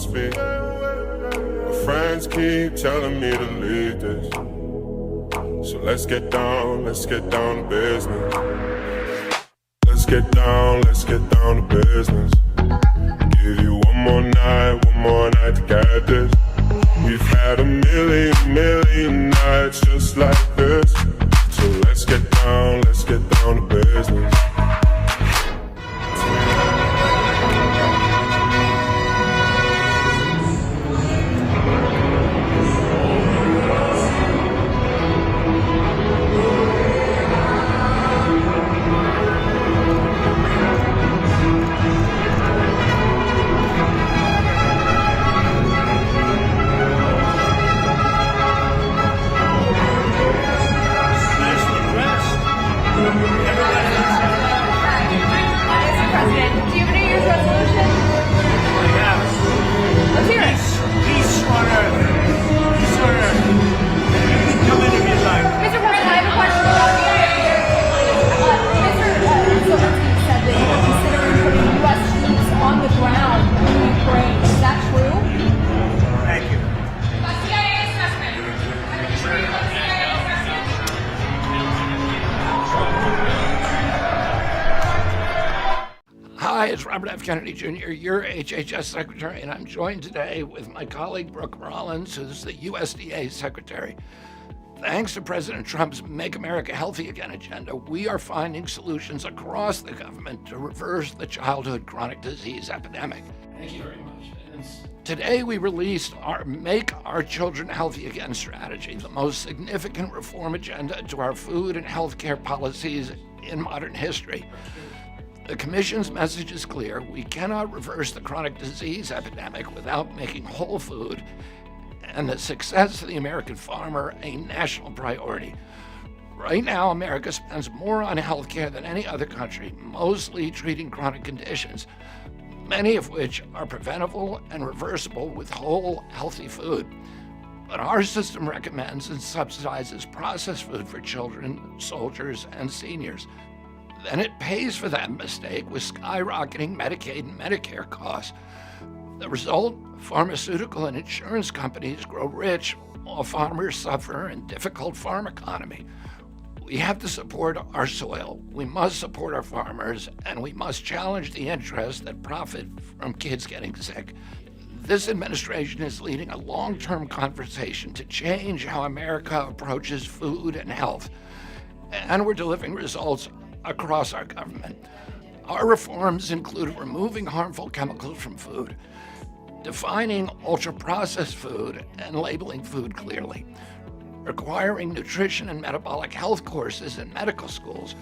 philosophy. My friends keep telling me to lead this. So let's get down to business. Let's get down to business. Give you one more night to get this. We've had a million nights just like this. So let's get down to business. Hi, it's Robert F. Kennedy Jr., your HHS Secretary, and I'm joined today with my colleague Brooke Rollins, who's the USDA Secretary. Thanks to President Trump's Make America Healthy Again agenda, we are finding solutions across the government to reverse the childhood chronic disease epidemic. Thank you very much. Today we released our Make Our Children Healthy Again strategy, the most significant reform agenda to our food and healthcare policies in modern history. The Commission's message is clear. We cannot reverse the chronic disease epidemic without making whole food and the success of the American farmer a national priority. Right now, America spends more on healthcare than any other country, mostly treating chronic conditions, many of which are preventable and reversible with whole, healthy food. But our system recommends and subsidizes processed food for children, soldiers, and seniors. Then it pays for that mistake with skyrocketing Medicaid and Medicare costs. The result, pharmaceutical and insurance companies grow rich while farmers suffer in difficult farm economy. We have to support our soil, we must support our farmers, and we must challenge the interests that profit from kids getting sick. This administration is leading a long-term conversation to change how America approaches food and health, and we're delivering results across our government. Our reforms include removing harmful chemicals from food, defining ultra-processed food and labeling food clearly, requiring nutrition and metabolic health courses in medical schools,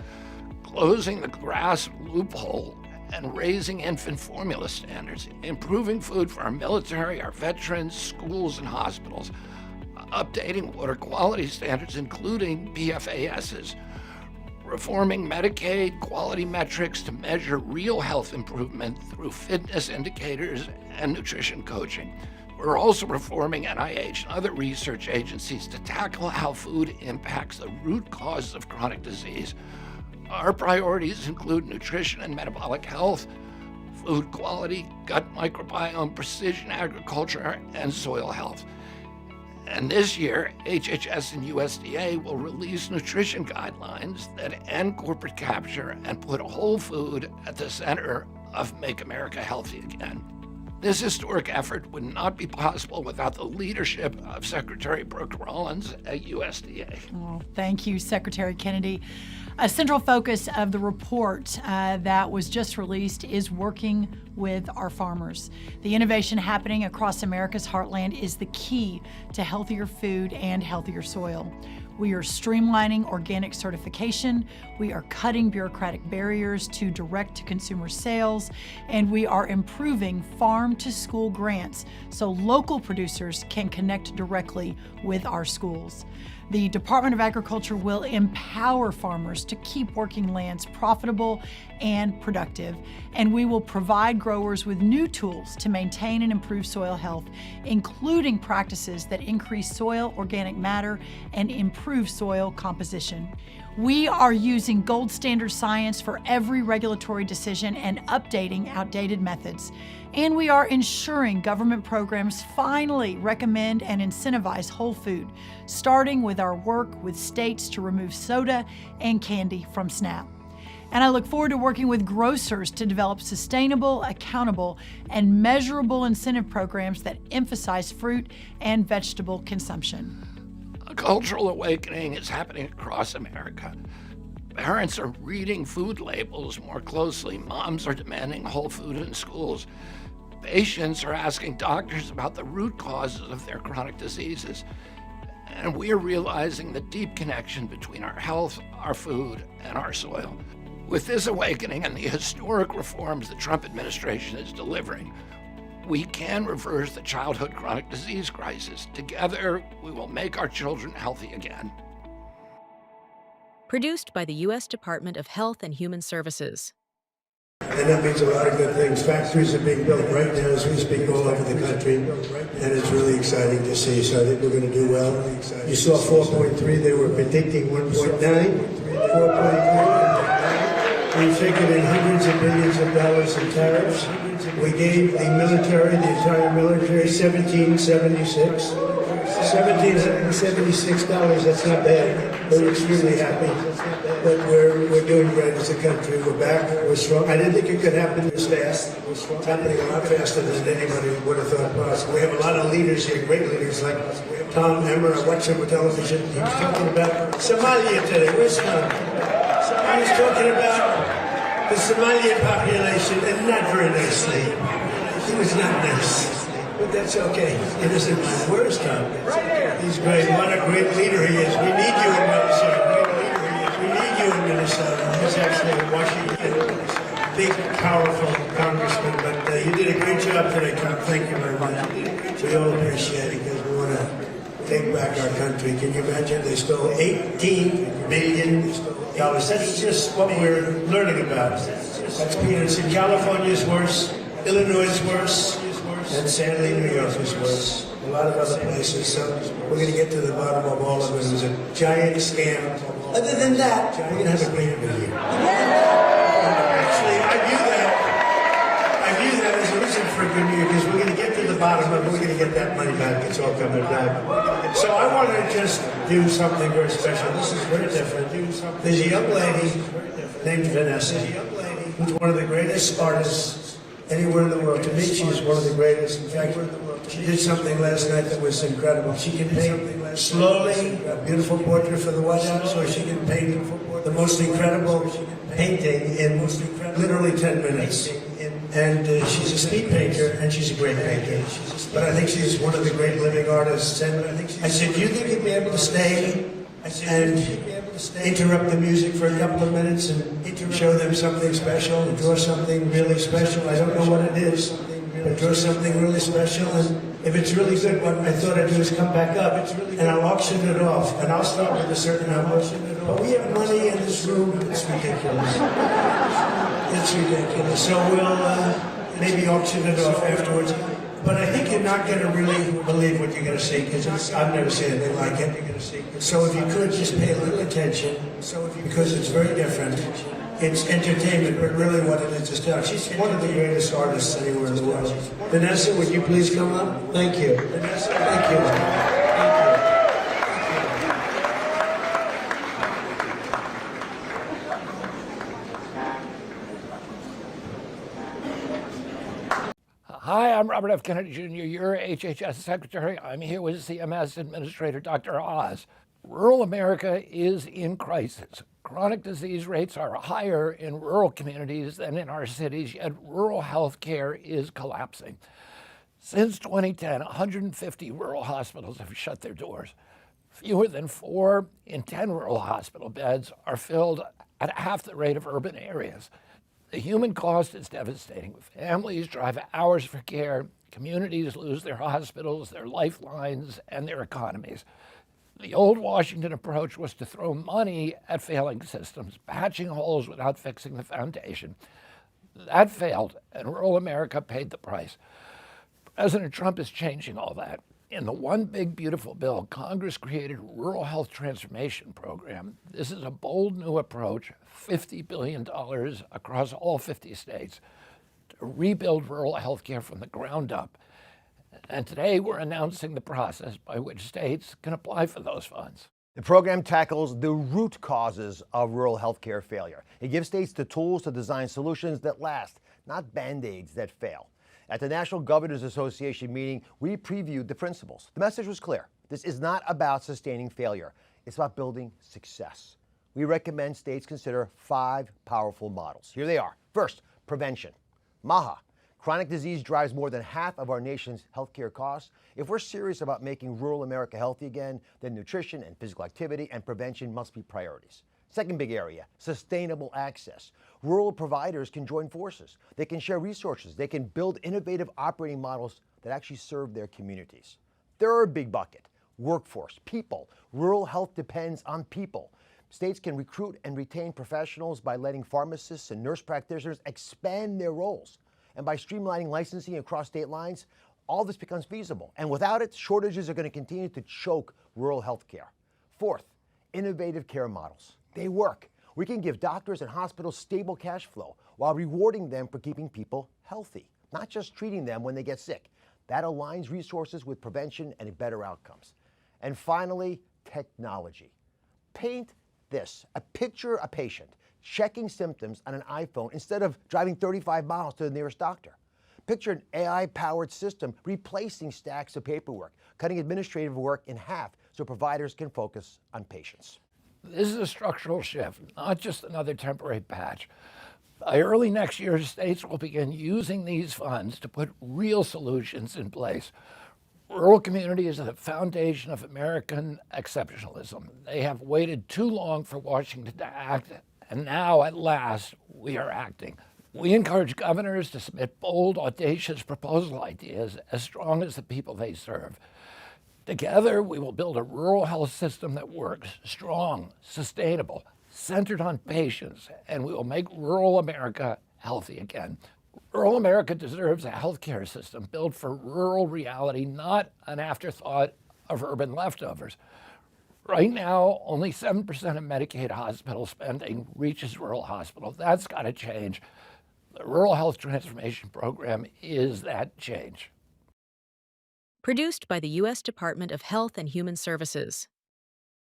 closing the GRAS loophole and raising infant formula standards, improving food for our military, our veterans, schools, and hospitals, updating water quality standards, including PFASs, reforming Medicaid quality metrics to measure real health improvement through fitness indicators and nutrition coaching. We're also reforming NIH and other research agencies to tackle how food impacts the root causes of chronic disease. Our priorities include nutrition and metabolic health, food quality, gut microbiome, precision agriculture, and soil health. And this year, HHS and USDA will release nutrition guidelines that end corporate capture and put whole food at the center of Make America Healthy Again. This historic effort would not be possible without the leadership of Secretary Brooke Rollins at USDA. Oh, thank you, Secretary Kennedy. A central focus of the report that was just released is working with our farmers. The innovation happening across America's heartland is the key to healthier food and healthier soil. We are streamlining organic certification, we are cutting bureaucratic barriers to direct-to-consumer sales, and we are improving farm-to-school grants so local producers can connect directly with our schools. The Department of Agriculture will empower farmers to keep working lands profitable and productive, and we will provide growers with new tools to maintain and improve soil health, including practices that increase soil organic matter and improve soil composition. We are using gold standard science for every regulatory decision and updating outdated methods. And we are ensuring government programs finally recommend and incentivize whole food, starting with our work with states to remove soda and candy from SNAP. And I look forward to working with grocers to develop sustainable, accountable, and measurable incentive programs that emphasize fruit and vegetable consumption. A cultural awakening is happening across America. Parents are reading food labels more closely. Moms are demanding whole food in schools. Patients are asking doctors about the root causes of their chronic diseases. And we are realizing the deep connection between our health, our food, and our soil. With this awakening and the historic reforms the Trump administration is delivering, we can reverse the childhood chronic disease crisis. Together, we will make our children healthy again. Produced by the U.S. Department of Health and Human Services. And that means a lot of good things. Factories are being built right now as we speak all over the country, and it's really exciting to see. So I think we're going to do well. You saw 4.3, they were predicting 1.9, 4.3. We've taken in hundreds of billions of dollars in tariffs. We gave the military, the entire military, $1,776. $1,776, that's not bad. We're extremely happy. But we're doing great as a country. We're back, we're strong. I didn't think it could happen this fast. It's happening a lot faster than anybody would have thought possible. We have a lot of leaders here, great leaders like Tom Emmer. I watch him on television. He was talking about Somalia today. Where's Tom? He was talking about the Somalian population, and not very nicely. He was not nice. But that's okay. He doesn't mind. Where's Tom? He's great. What a great leader he is. We need you in Minnesota. We need you in Minnesota. He's actually in Washington. Big, powerful congressman. But you did a great job today, Tom. Thank you very much. We all appreciate it because we want to take back our country. Can you imagine? They stole $18 billion. That's just what we're learning about. That's peanuts. In California is worse. Illinois is worse. And sadly, New York is worse. A lot of other places. So we're going to get to the bottom of all of it. It was a giant scam. Other than that, we're going to have a great New Year. Actually, I view that as a reason for a good New Year because we're going to get to the bottom of it. We're going to get that money back. It's all coming back. So I want to just do something very special. This is very different. There's a young lady named Vanessa, who's one of the greatest artists anywhere in the world. To me, she is one of the greatest. In fact, she did something last night that was incredible. She can paint slowly a beautiful portrait for the White House, or she can paint the most incredible painting in literally 10 minutes. And she's a speed painter, and she's a great painter. But I think she's one of the great living artists. And I said, do you think you'd be able to stay and interrupt the music for a couple of minutes and show them something special and draw something really special? I don't know what it is, but draw something really special. And if it's really good, what I thought I'd do is come back up and I'll auction it off. And I'll start with a certain number. But we have money in this room. It's ridiculous. It's ridiculous. So we'll maybe auction it off afterwards. But I think you're not going to really believe what you're going to see because I've never seen anything like it. So if you could just pay a little attention, because it's very different. It's entertainment, but really what it is art. She's one of the greatest artists anywhere in the world. Vanessa, would you please come up? Thank you. Vanessa, thank you. Hi, I'm Robert F. Kennedy Jr., your HHS Secretary. I'm here with CMS Administrator Dr. Oz. Rural America is in crisis. Chronic disease rates are higher in rural communities than in our cities, yet rural health care is collapsing. Since 2010, 150 rural hospitals have shut their doors. Fewer than 4 in 10 rural hospital beds are filled at half the rate of urban areas. The human cost is devastating. Families drive hours for care. Communities lose their hospitals, their lifelines, and their economies. The old Washington approach was to throw money at failing systems, patching holes without fixing the foundation. That failed, and rural America paid the price. President Trump is changing all that. In the One Big Beautiful Bill, Congress created a Rural Health Transformation Program. This is a bold new approach, $50 billion across all 50 states, to rebuild rural health care from the ground up. And today we're announcing the process by which states can apply for those funds. The program tackles the root causes of rural healthcare failure. It gives states the tools to design solutions that last, not Band-Aids that fail. At the National Governors Association meeting, we previewed the principles. The message was clear. This is not about sustaining failure. It's about building success. We recommend states consider 5 powerful models. Here they are. First, prevention. MAHA. Chronic disease drives more than half of our nation's healthcare costs. If we're serious about making rural America healthy again, then nutrition and physical activity and prevention must be priorities. Second big area, sustainable access. Rural providers can join forces. They can share resources. They can build innovative operating models that actually serve their communities. Third big bucket, workforce, people. Rural health depends on people. States can recruit and retain professionals by letting pharmacists and nurse practitioners expand their roles. And by streamlining licensing across state lines, all this becomes feasible. And without it, shortages are going to continue to choke rural health care. Fourth, innovative care models. They work. We can give doctors and hospitals stable cash flow while rewarding them for keeping people healthy, not just treating them when they get sick. That aligns resources with prevention and better outcomes. And finally, technology. Paint this, a picture a patient checking symptoms on an iPhone instead of driving 35 miles to the nearest doctor. Picture an AI-powered system replacing stacks of paperwork, cutting administrative work in half so providers can focus on patients. This is a structural shift, not just another temporary patch. By early next year, states will begin using these funds to put real solutions in place. Rural communities are the foundation of American exceptionalism. They have waited too long for Washington to act, and now, at last, we are acting. We encourage governors to submit bold, audacious proposal ideas as strong as the people they serve. Together, we will build a rural health system that works, strong, sustainable, centered on patients, and we will make rural America healthy again. Rural America deserves a healthcare system built for rural reality, not an afterthought of urban leftovers. Right now, only 7% of Medicaid hospital spending reaches rural hospitals. That's got to change. The Rural Health Transformation Program is that change. Produced by the U.S. Department of Health and Human Services.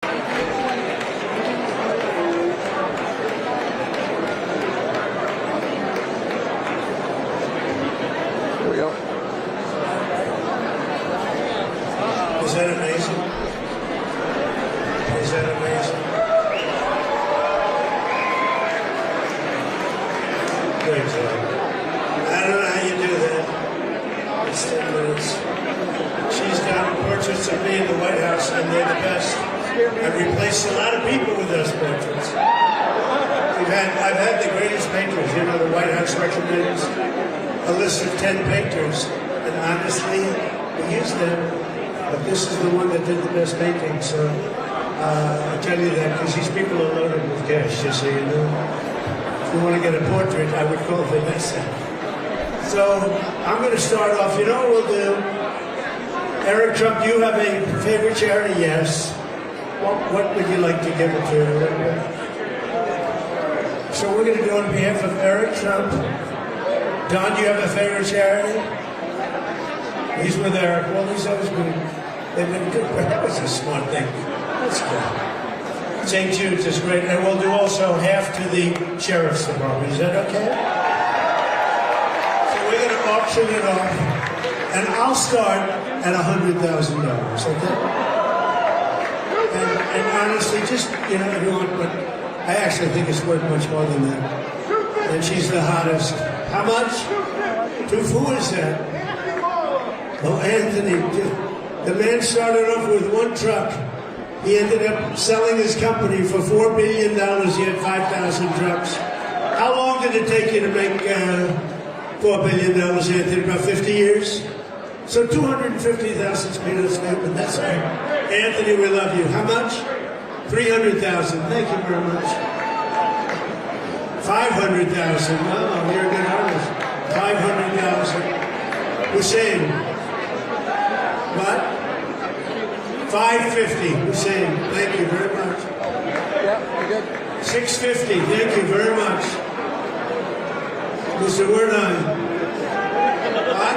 Here we go. Is that amazing? Is that amazing? Great job. I don't know how you do that. It's 10 minutes. She's got portraits of me in the White House, and they're the best. I've replaced a lot of people with those portraits. I've had the greatest painters. You know, the White House recommends a list of 10 painters, and honestly, we use them. But this is the one that did the best painting, so I tell you that because these people are loaded with cash, just so you know. If you want to get a portrait, I would call Vanessa. So I'm going to start off. You know what we'll do? Eric Trump, you have a favorite charity? Yes. What would you like to give it to? So we're going to do on behalf of Eric Trump. Don, do you have a favorite charity? He's with Eric. Well, he's always been, they've been good. That was a smart thing. That's good. St. Jude's is great. And we'll do also half to the Sheriff's Department. Is that okay? So we're going to auction it off. And I'll start at $100,000, okay? And honestly, just, you know, if you want, but I actually think it's worth much more than that. And she's the hottest. How much? Who is that? Oh, Anthony. The man started off with one truck. He ended up selling his company for $4 billion. He had 5,000 trucks. How long did it take you to make $4 billion, Anthony? About 50 years? So 250,000 is made of statement. That's right. Anthony, we love you. How much? 300,000. Thank you very much. 500,000. Oh, you're a good artist. 500,000. Hussein. What? 550. Hussein, thank you very much. Yeah, we're good. 650. Thank you very much. Mr. Wernine. What?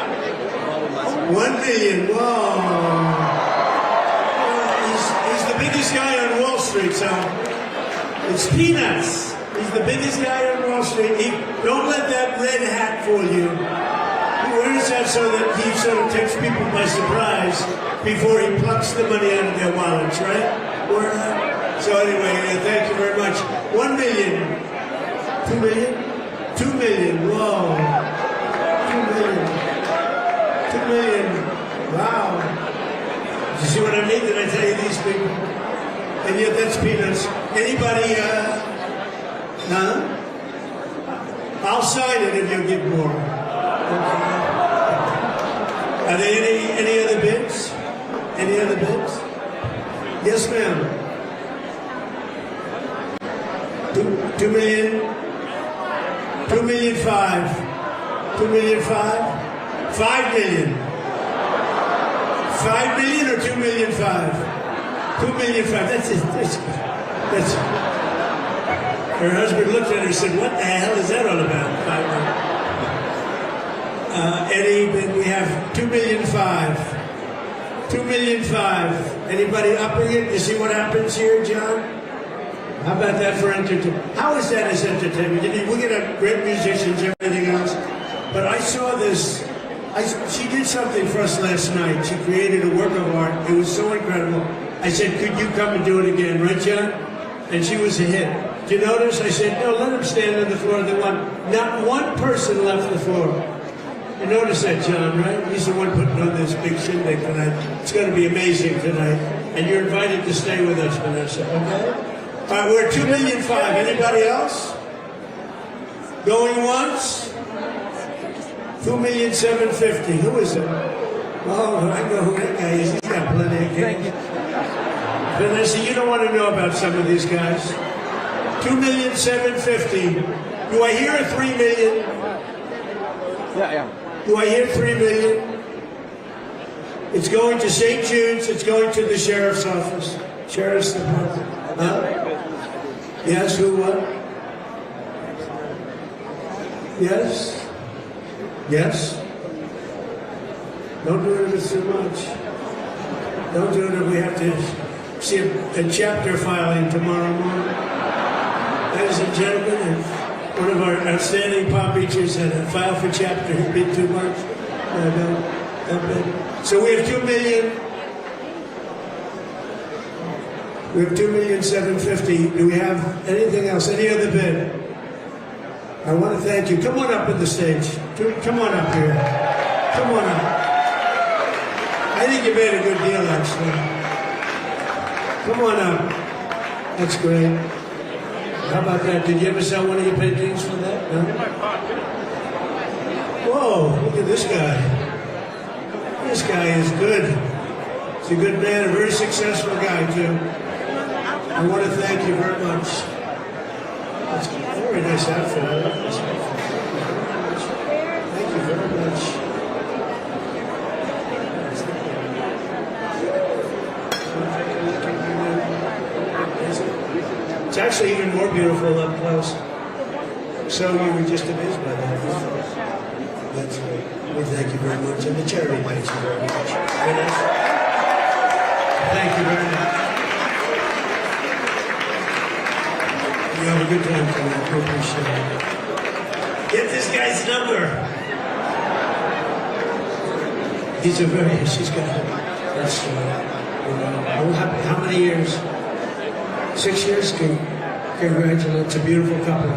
1 million. Whoa. He's the biggest guy on Wall Street, so it's peanuts. He's the biggest guy on Wall Street. Don't let that red hat fool you. He wears that so that he sort of takes people by surprise before he plucks the money out of their wallets, right? So anyway, thank you very much. 1 million. 2 million? 2 million. Whoa. 2 million. 2 million. Wow. You see what I mean? Did I tell you these people? And yet that's peanuts. Anybody, huh? I'll sign it if you give more. Okay. Are there any other bids? Any other bids? Yes, ma'am. 2 million. 2 million 5. 2 million 5. 5 million. 5 million or 2 million 5? 2 million 5. That's it. That's. Her husband looked at her and said, "What the hell is that all about?" 5 million. Eddie, we have 2 million 5. 2 million 5. Anybody upping it? You see what happens here, John? How about that for entertainment? How is that as entertainment? We get great musicians, everything else. But I saw this. She did something for us last night. She created a work of art. It was so incredible. I said, "Could you come and do it again?" Right, John? And she was a hit. Did you notice? I said, "No, let them stand on the floor." Not one person left the floor. You notice that, John, right? He's the one putting on this big shindig tonight. It's going to be amazing tonight. And you're invited to stay with us, Vanessa, okay? All right, we're at 2 million 5. Anybody else? Going once? 2 million 750. Who is it? Oh, I know who that guy is. He's got plenty of games. Vanessa, you don't want to know about some of these guys. 2 million 750. Do I hear a 3 million? Yeah. Do I hear 3 million? It's going to St. Jude's. It's going to the sheriff's office. Sheriff's department. Huh? Yes, who, what? Yes? Yes? Don't do it if it's too much. Don't do it if we have to see a chapter filing tomorrow morning. Ladies and gentlemen, one of our outstanding pop features had a file for chapter. He'd been too much. No. So we have 2 million. We have 2 million 750. Do we have anything else? Any other bid? I want to thank you. Come on up on the stage. Come on up here. Come on up. I think you made a good deal, actually. Come on up. That's great. How about that? Did you ever sell one of your paintings for that? No? Whoa, look at this guy. This guy is good. He's a good man, a very successful guy, too. I want to thank you very much. That's a very nice outfit. I like this outfit. Thank you very much. It's actually even more beautiful up close. So you were just amazed by that. That's great. Well, thank you very much. And the charity thanks you very much. Thank you very much. You have a good time tonight. We appreciate it. Get this guy's number. She's got, that's, how many years? 6 years? Congratulations. It's a beautiful couple.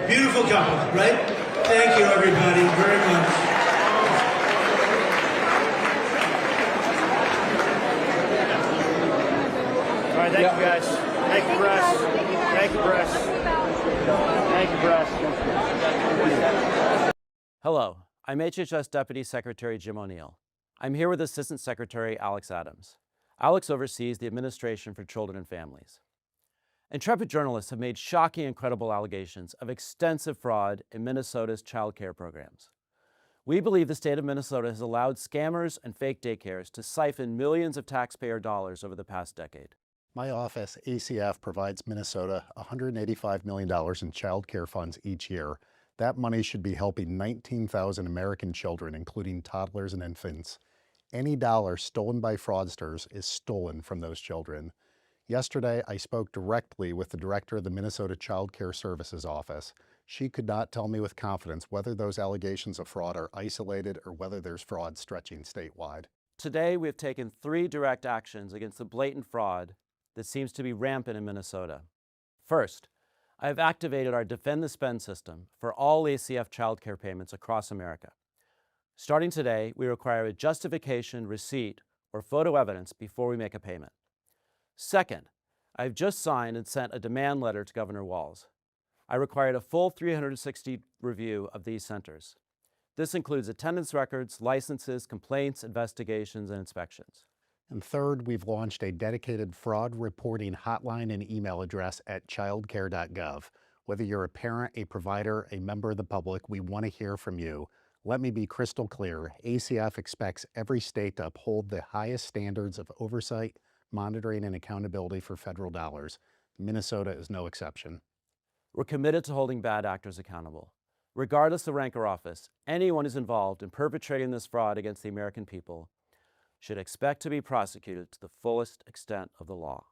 Beautiful couple, right? Thank you, everybody, very much. All right, thank you, guys. Thank you, press. Thank you, press. Thank you, press. Hello, I'm HHS Deputy Secretary Jim O'Neill. I'm here with Assistant Secretary Alex Adams. Alex oversees the Administration for Children and Families. Intrepid journalists have made shocking and credible allegations of extensive fraud in Minnesota's child care programs. We believe the state of Minnesota has allowed scammers and fake daycares to siphon millions of taxpayer dollars over the past decade. My office, ACF, provides Minnesota $185 million in child care funds each year. That money should be helping 19,000 American children, including toddlers and infants. Any dollar stolen by fraudsters is stolen from those children. Yesterday, I spoke directly with the director of the Minnesota Child Care Services Office. She could not tell me with confidence whether those allegations of fraud are isolated or whether there's fraud stretching statewide. Today, we have taken 3 direct actions against the blatant fraud that seems to be rampant in Minnesota. First, I have activated our Defend the Spend system for all ACF child care payments across America. Starting today, we require a justification, receipt, or photo evidence before we make a payment. Second, I have just signed and sent a demand letter to Governor Walz. I required a full 360 review of these centers. This includes attendance records, licenses, complaints, investigations, and inspections. And third, we've launched a dedicated fraud reporting hotline and email address at childcare.gov. Whether you're a parent, a provider, a member of the public, we want to hear from you. Let me be crystal clear. ACF expects every state to uphold the highest standards of oversight, monitoring, and accountability for federal dollars. Minnesota is no exception. We're committed to holding bad actors accountable. Regardless of rank or office, anyone who's involved in perpetrating this fraud against the American people should expect to be prosecuted to the fullest extent of the law.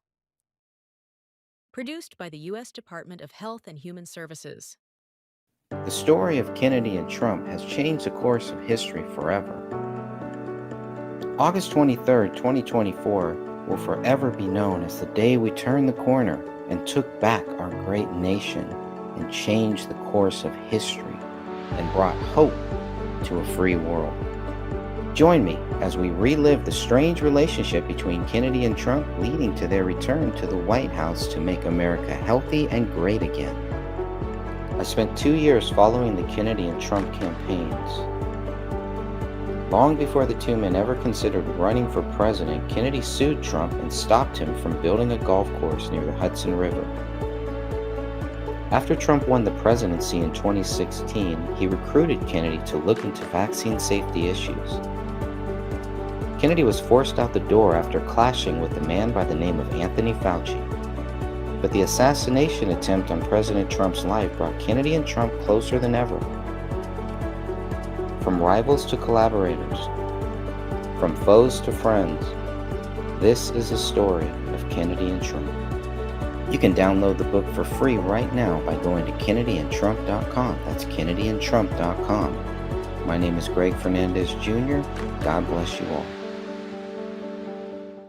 Produced by the U.S. Department of Health and Human Services. The story of Kennedy and Trump has changed the course of history forever. August 23, 2024 will forever be known as the day we turned the corner and took back our great nation and changed the course of history and brought hope to a free world. Join me as we relive the strange relationship between Kennedy and Trump leading to their return to the White House to make America healthy and great again. I spent 2 years following the Kennedy and Trump campaigns. Long before the two men ever considered running for president, Kennedy sued Trump and stopped him from building a golf course near the Hudson River. After Trump won the presidency in 2016, he recruited Kennedy to look into vaccine safety issues. Kennedy was forced out the door after clashing with a man by the name of Anthony Fauci. But the assassination attempt on President Trump's life brought Kennedy and Trump closer than ever. From rivals to collaborators, from foes to friends, this is the story of Kennedy and Trump. You can download the book for free right now by going to kennedy&trump.com. That's kennedy&trump.com. My name is Greg Fernandez Jr. God bless you all.